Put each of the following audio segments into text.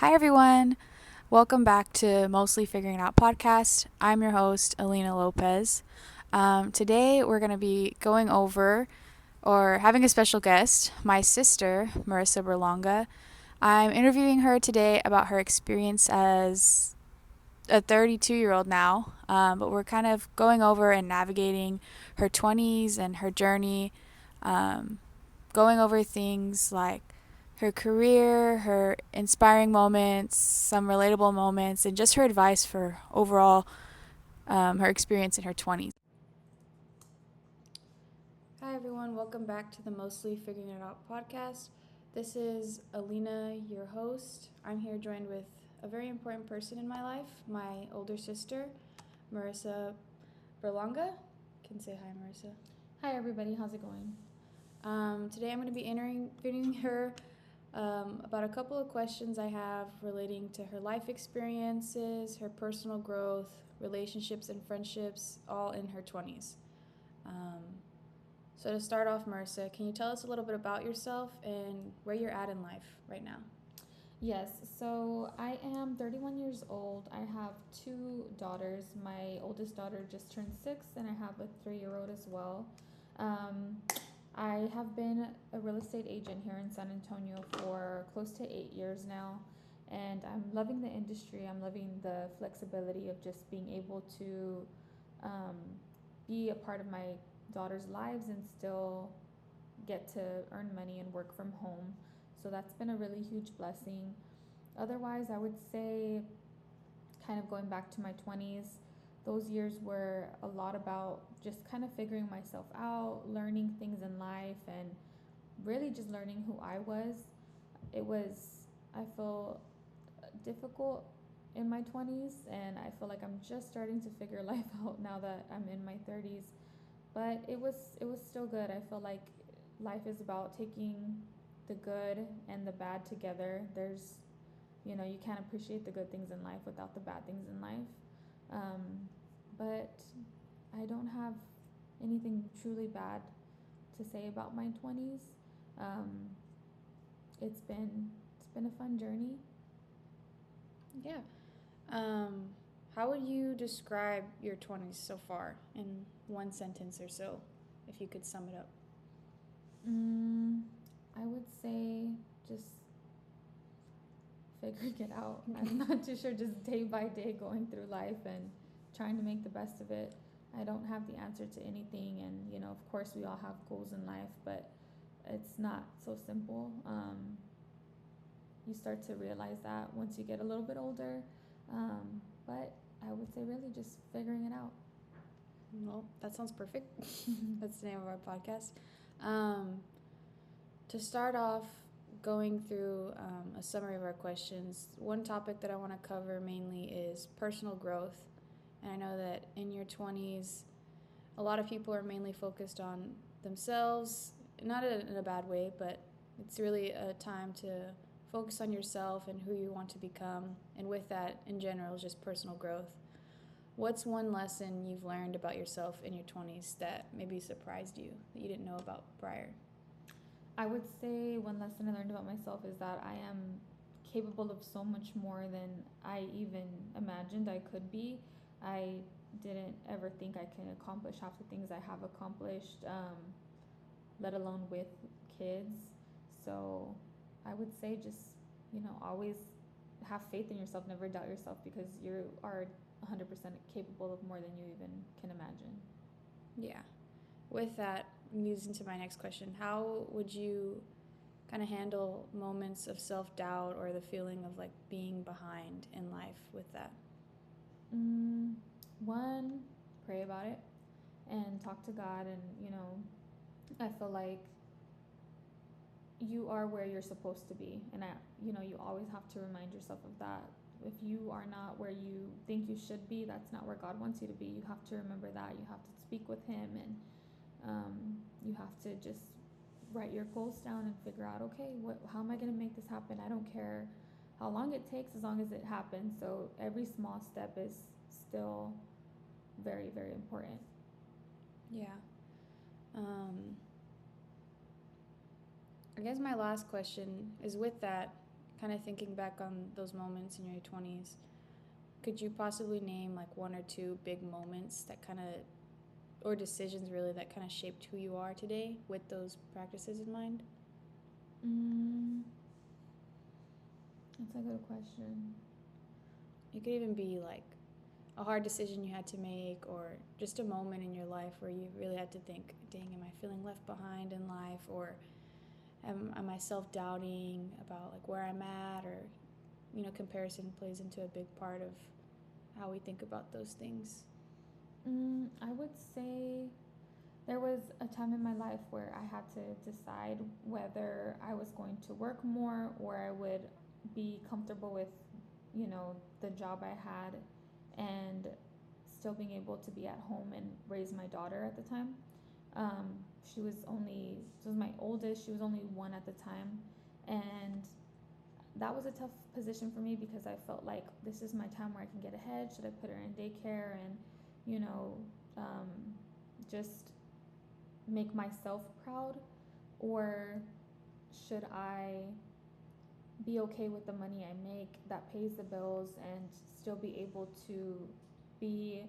Hi, everyone. Welcome back to Mostly Figuring It Out podcast. I'm your host, Alina Lopez. Today, we're going to be going over or having a special guest, my sister, Marissa Berlanga. I'm interviewing her today about her experience as a 32-year-old now, but we're kind of going over and navigating her 20s and her journey, going over things like her career, her inspiring moments, some relatable moments, and just her advice for overall her experience in her 20s. Hi, everyone. Welcome back to the Mostly Figuring It Out podcast. This is Alina, your host. I'm here joined with a very important person in my life, my older sister, Marissa Berlanga. You can say hi, Marissa. Hi, everybody. How's it going? Today I'm going to be interviewing her about a couple of questions I have relating to her life experiences, her personal growth, relationships, and friendships, all in her 20s. So to start off, Marissa, can you tell us a little bit about yourself and where you're at in life right now? Yes, so I am 31 years old. I have two daughters. My oldest daughter just turned 6, and I have a 3-year-old as well. Um, I have been a real estate agent here in San Antonio for close to 8 years now, and I'm loving the industry. I'm loving the flexibility of just being able to um, be a part of my daughter's lives and still get to earn money and work from home. So that's been a really huge blessing. Otherwise, I would say, kind of going back to my 20s, those years were a lot about just kind of figuring myself out, learning things in life, and really just learning who I was. It was, I feel, difficult in my 20s, and I feel like I'm just starting to figure life out now that I'm in my 30s. But it was still good. I feel like life is about taking the good and the bad together. You can't appreciate the good things in life without the bad things in life. Um, but I don't have anything truly bad to say about my 20s. Um, it's been a fun journey. Yeah. Um, how would you describe your 20s so far in one sentence or so, if you could sum it up? I would say just figuring it out. I'm not too sure, just day by day going through life and trying to make the best of it. I don't have the answer to anything, and of course, we all have goals in life, but it's not so simple. You start to realize that once you get a little bit older, but I would say really just figuring it out. Well, that sounds perfect. That's the name of our podcast. Um, to start off, going through a summary of our questions, one topic that I want to cover mainly is personal growth. And I know that in your 20s, a lot of people are mainly focused on themselves, not in a bad way, but it's really a time to focus on yourself and who you want to become. And with that, in general, is just personal growth. What's one lesson you've learned about yourself in your 20s that maybe surprised you that you didn't know about prior? I would say one lesson I learned about myself is that I am capable of so much more than I even imagined I could be. I didn't ever think I can accomplish half the things I have accomplished, let alone with kids. So I would say just, always have faith in yourself, never doubt yourself, because you are 100% capable of more than you even can imagine. Yeah. With that moves into my next question. How would you kind of handle moments of self-doubt or the feeling of like being behind in life with that? Mm, One, pray about it and talk to God. And, I feel like you are where you're supposed to be. And, you always have to remind yourself of that. If you are not where you think you should be, that's not where God wants you to be. You have to remember that. You have to speak with Him, and you have to just write your goals down and figure out, okay, how am I going to make this happen? I don't care how long it takes, as long as it happens. So every small step is still very, very important. Yeah. I guess my last question is with that kind of thinking back on those moments in your 20s, could you possibly name like one or two big moments that kind of, or decisions really, that kind of shaped who you are today with those practices in mind? Mm, that's a good question. It could even be like a hard decision you had to make, or just a moment in your life where you really had to think, dang, am I feeling left behind in life? Or am I self doubting about like where I'm at? Or, comparison plays into a big part of how we think about those things. I would say there was a time in my life where I had to decide whether I was going to work more or I would be comfortable with, the job I had and still being able to be at home and raise my daughter at the time. Um, she was my oldest, she was only one at the time. And that was a tough position for me because I felt like this is my time where I can get ahead. Should I put her in daycare and, you know, um, just make myself proud? Or should I be okay with the money I make that pays the bills and still be able to be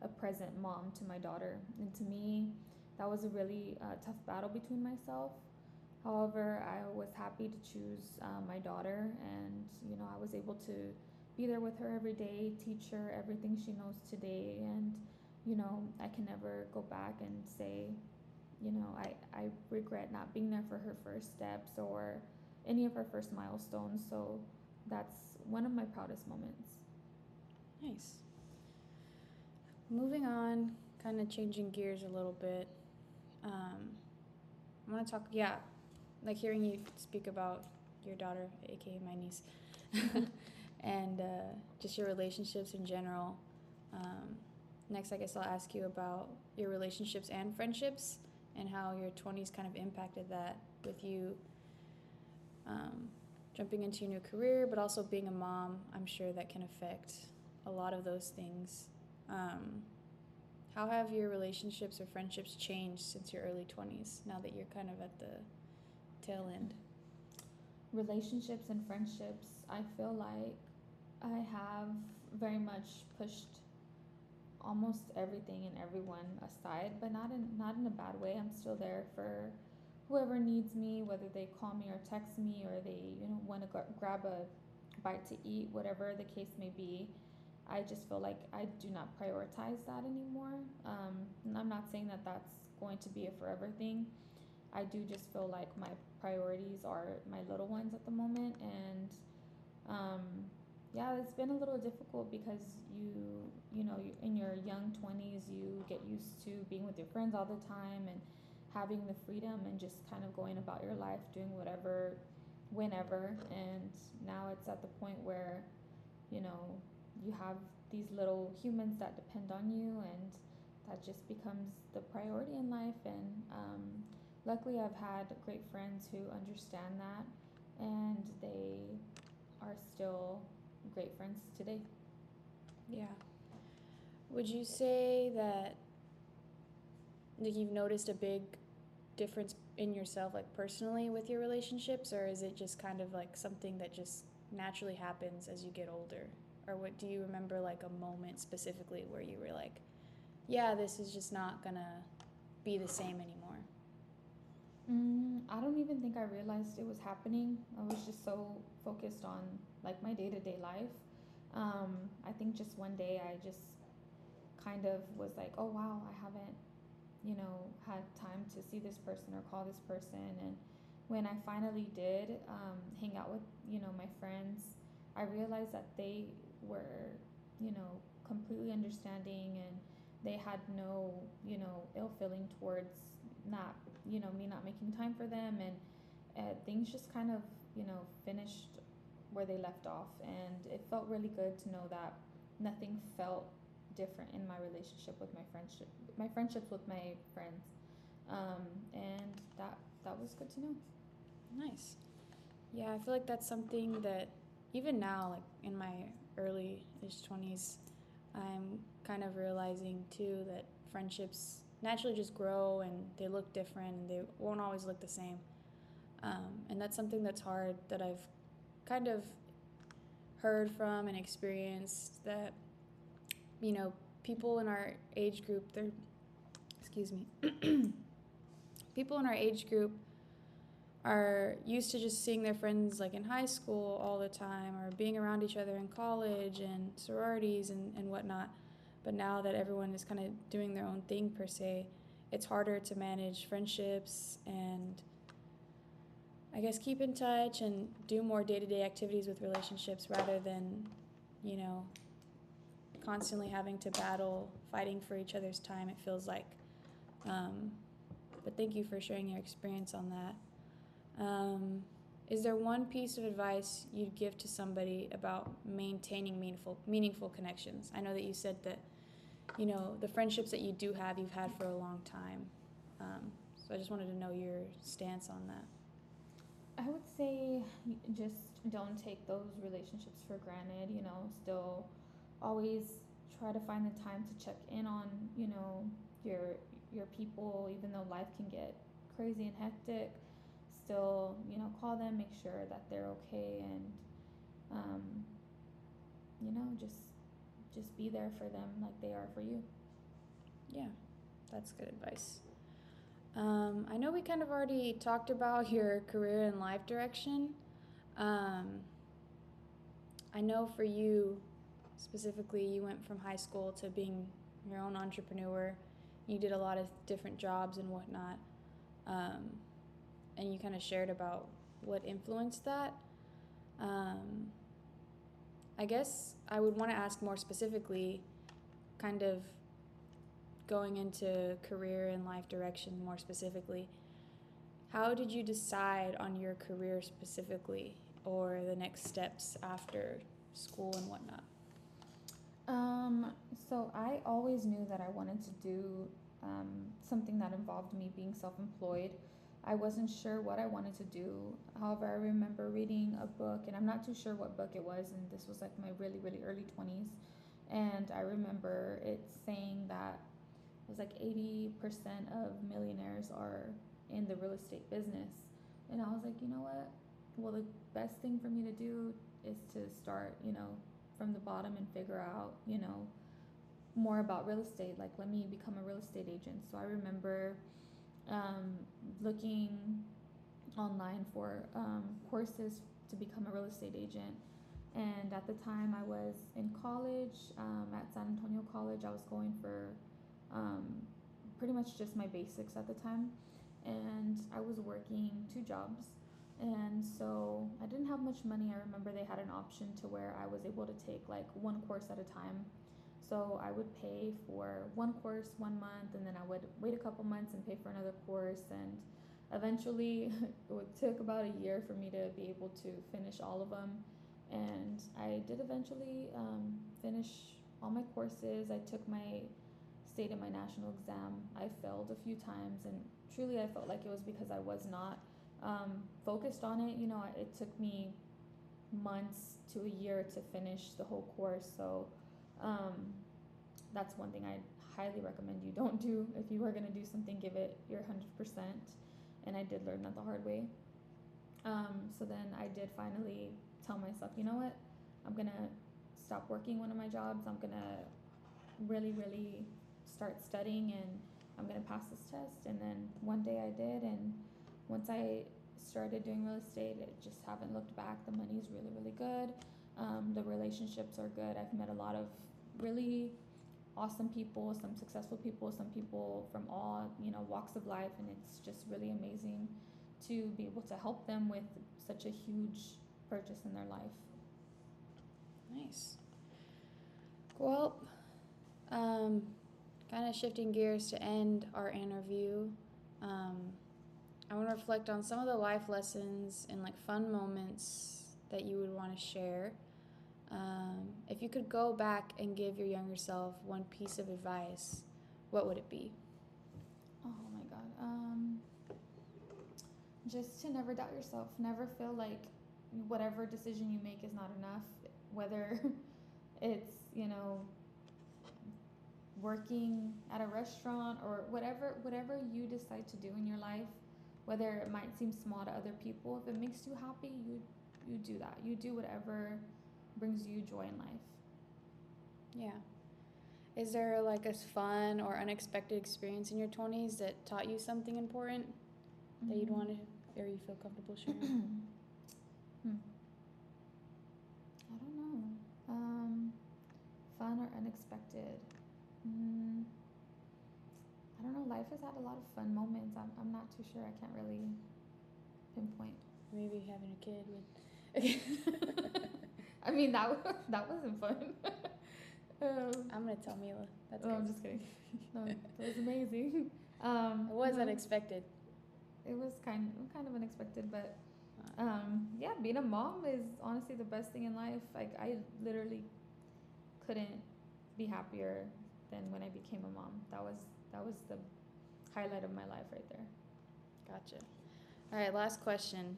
a present mom to my daughter? And to me, that was a really tough battle between myself. However, I was happy to choose my daughter, and I was able to be there with her every day, teach her everything she knows today, and I can never go back and say, I regret not being there for her first steps or any of her first milestones. So that's one of my proudest moments. Nice. Moving on, kind of changing gears a little bit. I want to talk, yeah, like hearing you speak about your daughter, aka my niece, and just your relationships in general. Next, I guess I'll ask you about your relationships and friendships and how your 20s kind of impacted that with you jumping into your new career, but also being a mom. I'm sure that can affect a lot of those things. How have your relationships or friendships changed since your early 20s now that you're kind of at the tail end? Relationships and friendships, I feel like I have very much pushed almost everything and everyone aside, but not in a bad way. I'm still there for whoever needs me, whether they call me or text me or they want to grab a bite to eat, whatever the case may be. I just feel like I do not prioritize that anymore. And I'm not saying that that's going to be a forever thing. I do just feel like my priorities are my little ones at the moment, and um, yeah, it's been a little difficult because in your young 20s you get used to being with your friends all the time and having the freedom and just kind of going about your life doing whatever whenever, and now it's at the point where you know you have these little humans that depend on you, and that just becomes the priority in life. And luckily I've had great friends who understand that, and they are still great friends today. Yeah. Would you say that like you've noticed a big difference in yourself like personally with your relationships, or is it just kind of like something that just naturally happens as you get older? Or what do you remember like a moment specifically where you were like, yeah, this is just not gonna be the same anymore? I don't even think I realized it was happening. I was just so focused on like my day-to-day life. I think just one day I just kind of was like, oh wow, I haven't had time to see this person or call this person. And when I finally did hang out with my friends, I realized that they were completely understanding, and they had no ill feeling towards not me not making time for them. And things just kind of finished where they left off, and it felt really good to know that nothing felt different in my relationship with my friendships with my friends. And that was good to know. Nice. Yeah, I feel like that's something that even now, like in my early-ish 20s, I'm kind of realizing too that friendships naturally just grow and they look different and they won't always look the same. And that's something that's hard that I've kind of heard from and experienced that, people in our age group, excuse me, people in our age group are used to just seeing their friends like in high school all the time or being around each other in college and sororities and whatnot. But now that everyone is kind of doing their own thing per se, it's harder to manage friendships and I guess keep in touch and do more day-to-day activities with relationships rather than, you know, constantly having to battle, fighting for each other's time, it feels like. But thank you for sharing your experience on that. Is there one piece of advice you'd give to somebody about maintaining meaningful connections? I know that you said that, the friendships that you do have, you've had for a long time. So I just wanted to know your stance on that. I would say just don't take those relationships for granted, still always try to find the time to check in on, your people, even though life can get crazy and hectic. Still, call them, make sure that they're okay, and um, just be there for them like they are for you. Yeah, that's good advice. I know we kind of already talked about your career and life direction. I know for you specifically, you went from high school to being your own entrepreneur. You did a lot of different jobs and whatnot. And you kind of shared about what influenced that. I guess I would want to ask more specifically, kind of going into career and life direction more specifically. How did you decide on your career specifically or the next steps after school and whatnot? So I always knew that I wanted to do something that involved me being self-employed. I wasn't sure what I wanted to do. However, I remember reading a book, and I'm not too sure what book it was, and this was like my really, really early 20s. And I remember it saying that it was like 80% of millionaires are in the real estate business. And I was like, you know what? Well, the best thing for me to do is to start, from the bottom and figure out, more about real estate. Like, let me become a real estate agent. So I remember looking online for courses to become a real estate agent. And at the time, I was in college at San Antonio College. I was going for pretty much just my basics at the time. And I was working 2 jobs. And so I didn't have much money. I remember they had an option to where I was able to take like one course at a time. So I would pay for one course 1 month, and then I would wait a couple months and pay for another course. And eventually, it took about a year for me to be able to finish all of them. And I did eventually finish all my courses. I took my state and my national exam. I failed a few times, and truly I felt like it was because I was not focused on it. It took me months to a year to finish the whole course. So that's one thing I highly recommend you don't do. If you are going to do something, give it your 100%. And I did learn that the hard way. So then I did finally tell myself, you know what? I'm going to stop working one of my jobs. I'm going to really, really start studying, and I'm going to pass this test. And then one day I did. And once I started doing real estate, it just haven't looked back. The money's really, really good. The relationships are good. I've met a lot of really awesome people, some successful people, some people from all, walks of life, and it's just really amazing to be able to help them with such a huge purchase in their life. Nice. Well, kind of shifting gears to end our interview, I want to reflect on some of the life lessons and like fun moments that you would want to share. If you could go back and give your younger self one piece of advice, what would it be? Oh my God. Just to never doubt yourself. Never feel like whatever decision you make is not enough. Whether it's, working at a restaurant or whatever you decide to do in your life, whether it might seem small to other people, if it makes you happy, you do that. You do whatever brings you joy in life. Yeah. Is there like a fun or unexpected experience in your 20s that taught you something important that you'd want to, or you feel comfortable sharing? I don't know. Fun or unexpected? I don't know. Life has had a lot of fun moments. I'm not too sure. I can't really pinpoint. Maybe having a kid with. I mean, that wasn't fun. I'm gonna tell Mila. That's Oh, good. I'm just kidding. No, that was amazing. It was no, unexpected. It was kind of unexpected, but yeah, being a mom is honestly the best thing in life. Like, I literally couldn't be happier than when I became a mom. That was the highlight of my life right there. Gotcha. All right, last question.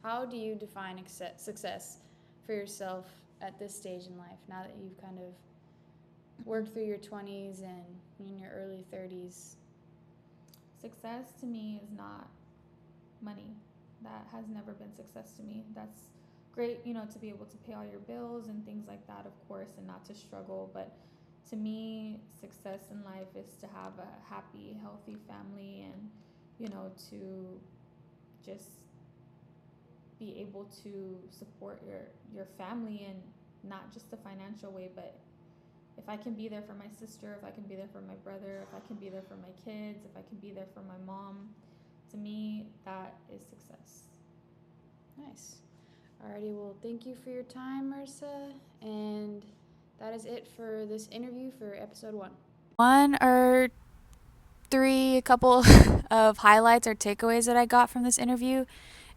How do you define success for yourself at this stage in life, now that you've kind of worked through your 20s and in your early 30s? Success to me is not money. That has never been success to me. That's great, to be able to pay all your bills and things like that, of course, and not to struggle. But to me, success in life is to have a happy, healthy family, and to just be able to support your family, and not just the financial way, but if I can be there for my sister, if I can be there for my brother, if I can be there for my kids, if I can be there for my mom, to me, that is success. Nice. Alrighty, well, thank you for your time, Marissa, and that is it for this interview for episode 1. One or three, a couple of highlights or takeaways that I got from this interview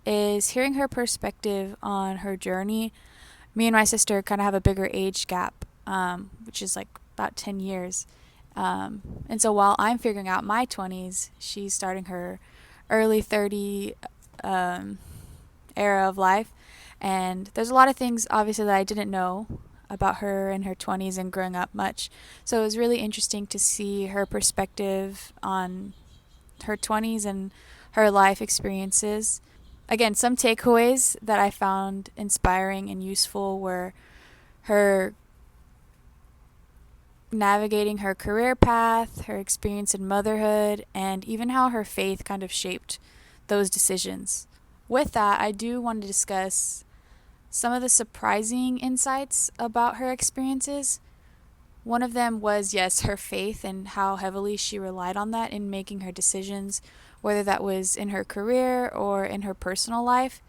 is hearing her perspective on her journey. Me and my sister kind of have a bigger age gap, which is like about 10 years. And so while I'm figuring out my 20s, she's starting her early 30 era of life. And there's a lot of things, obviously, that I didn't know about her in her 20s and growing up much. So it was really interesting to see her perspective on her 20s and her life experiences. Again, some takeaways that I found inspiring and useful were her navigating her career path, her experience in motherhood, and even how her faith kind of shaped those decisions. With that, I do want to discuss some of the surprising insights about her experiences. One of them was, yes, her faith and how heavily she relied on that in making her decisions, whether that was in her career or in her personal life.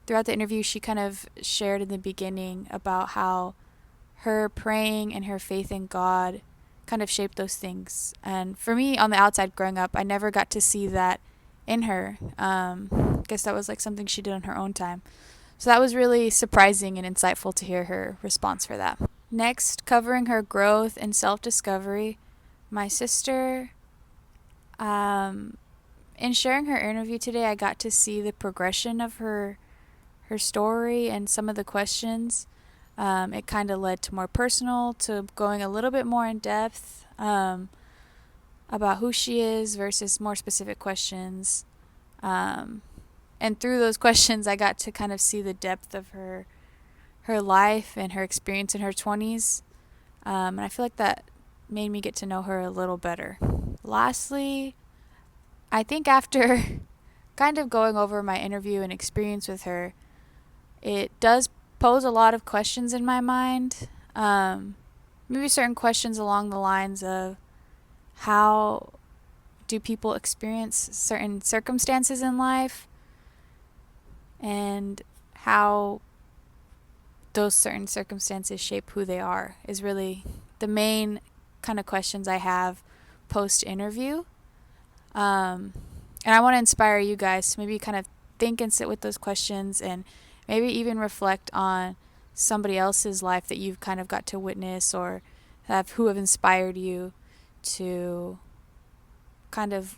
Throughout the interview, she kind of shared in the beginning about how her praying and her faith in God kind of shaped those things. And for me, on the outside growing up, I never got to see that in her. I guess that was like something she did on her own time. So that was really surprising and insightful to hear her response for that. Next, covering her growth and self-discovery, my sister, in sharing her interview today, I got to see the progression of her story and some of the questions. It kind of led to more personal, to going a little bit more in depth about who she is versus more specific questions. And through those questions, I got to kind of see the depth of her life and her experience in her 20s. And I feel like that made me get to know her a little better. Lastly, I think after kind of going over my interview and experience with her, it does pose a lot of questions in my mind. Maybe certain questions along the lines of how do people experience certain circumstances in life, and how those certain circumstances shape who they are is really the main kind of questions I have post-interview. And I want to inspire you guys to maybe kind of think and sit with those questions, and maybe even reflect on somebody else's life that you've kind of got to witness, or who have inspired you to kind of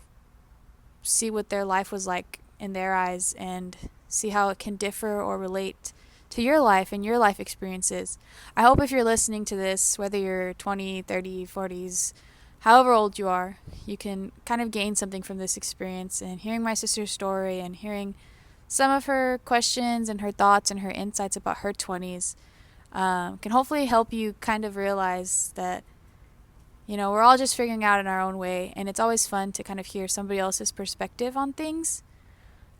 see what their life was like in their eyes, and see how it can differ or relate to your life and your life experiences. I hope if you're listening to this, whether you're 20, 30, 40s, however old you are, you can kind of gain something from this experience. And hearing my sister's story and hearing some of her questions and her thoughts and her insights about her 20s can hopefully help you kind of realize that, we're all just figuring out in our own way. And it's always fun to kind of hear somebody else's perspective on things.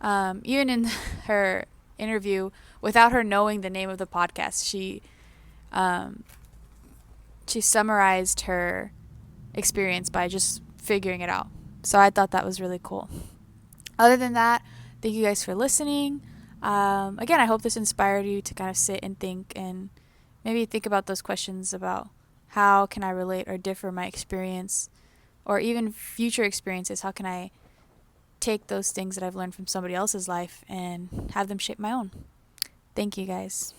Even in her interview, without her knowing the name of the podcast, um, she summarized her experience by just figuring it out. So I thought that was really cool. Other than that, thank you guys for listening. Again, I hope this inspired you to kind of sit and think and maybe think about those questions about how can I relate or differ my experience or even future experiences. How can I take those things that I've learned from somebody else's life and have them shape my own? Thank you guys.